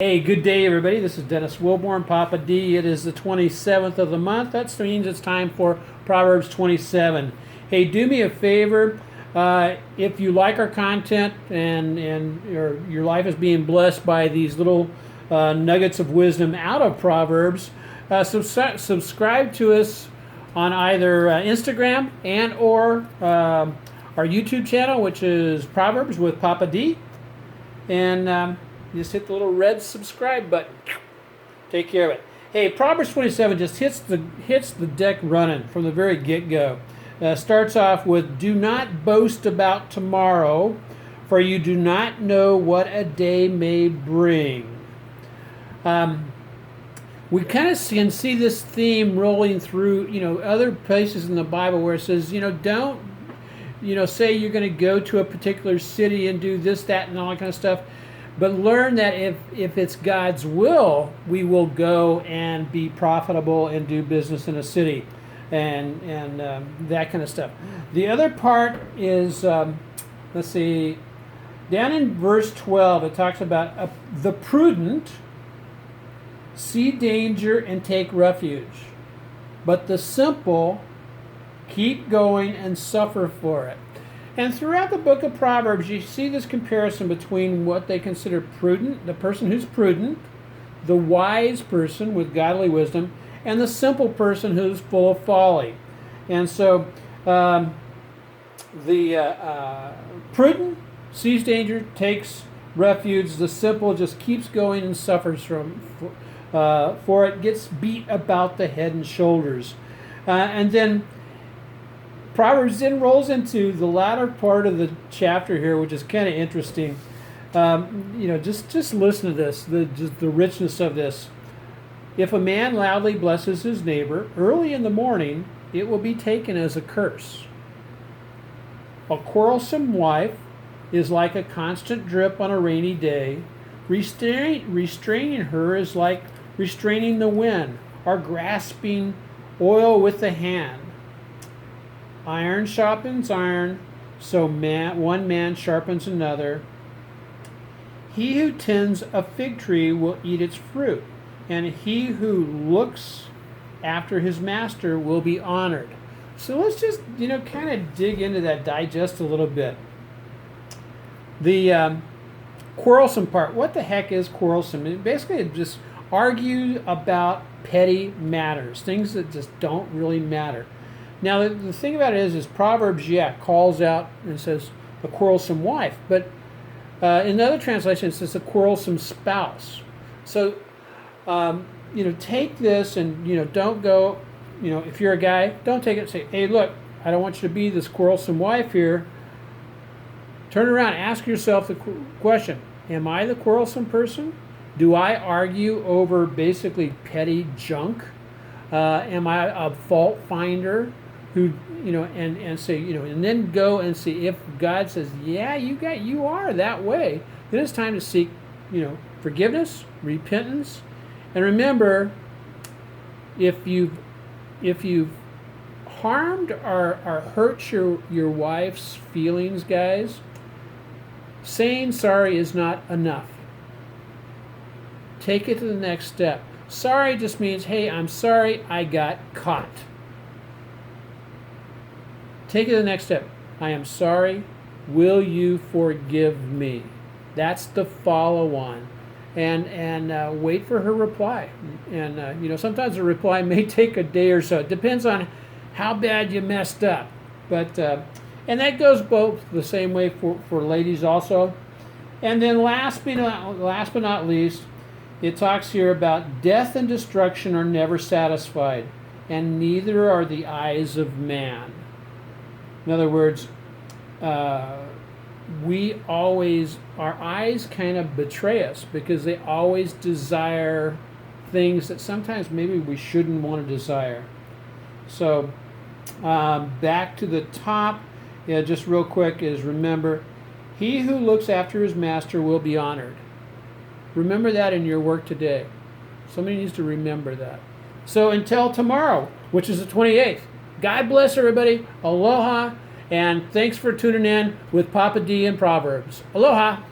Hey, good day, everybody. This is Dennis Wilborn, Papa D. It is the 27th of the month. That means it's time for Proverbs 27. Hey, do me a favor. If you like our content and your life is being blessed by these little nuggets of wisdom out of Proverbs, subscribe to us on either Instagram and or our YouTube channel, which is Proverbs with Papa D. And just hit the little red subscribe button. Take care of it. Hey, Proverbs 27 just hits the deck running from the very get-go. Starts off with, "Do not boast about tomorrow, for you do not know what a day may bring." We kind of can see this theme rolling through, other places in the Bible where it says, don't, say you're going to go to a particular city and do this, that, and all that kind of stuff. But learn that if it's God's will, we will go and be profitable and do business in a city, and that kind of stuff. The other part is, let's see, down in verse 12, it talks about the prudent see danger and take refuge, but the simple keep going and suffer for it. And throughout the book of Proverbs, you see this comparison between what they consider prudent, the person who's prudent, the wise person with godly wisdom, and the simple person who's full of folly. And so the prudent sees danger, takes refuge. The simple just keeps going and suffers for it, gets beat about the head and shoulders. And then Proverbs then rolls into the latter part of the chapter here, which is kind of interesting. Just listen to this, the richness of this. If a man loudly blesses his neighbor early in the morning, it will be taken as a curse. A quarrelsome wife is like a constant drip on a rainy day. Restraining her is like restraining the wind, or grasping oil with the hand. Iron sharpens iron, so one man sharpens another. He who tends a fig tree will eat its fruit, and he who looks after his master will be honored. So let's just, kind of dig into that, digest a little bit. The quarrelsome part. What the heck is quarrelsome? Basically, it just argue about petty matters, things that just don't really matter. Now, the thing about it is Proverbs, calls out and says a quarrelsome wife, but in the other translation it says a quarrelsome spouse. So, take this and, don't go, if you're a guy, don't take it and say, hey, look, I don't want you to be this quarrelsome wife here. Turn around, ask yourself the question, am I the quarrelsome person? Do I argue over basically petty junk? Am I a fault finder? Who and say and then go and see if God says you are that way, then it's time to seek forgiveness, repentance. And remember, if you've harmed or hurt your wife's feelings, guys, saying sorry is not enough. Take it to the next step. Sorry just means, hey, I'm sorry I got caught. Take it to the next step. I am sorry. Will you forgive me? That's the follow-on. And wait for her reply. And, sometimes the reply may take a day or so. It depends on how bad you messed up. But and that goes both the same way for ladies also. And then last but not least, it talks here about death and destruction are never satisfied, and neither are the eyes of man. In other words, our eyes kind of betray us because they always desire things that sometimes maybe we shouldn't want to desire. So back to the top, just real quick is remember, he who looks after his master will be honored. Remember that in your work today. Somebody needs to remember that. So until tomorrow, which is the 28th, God bless everybody. Aloha. And thanks for tuning in with Papa D and Proverbs. Aloha.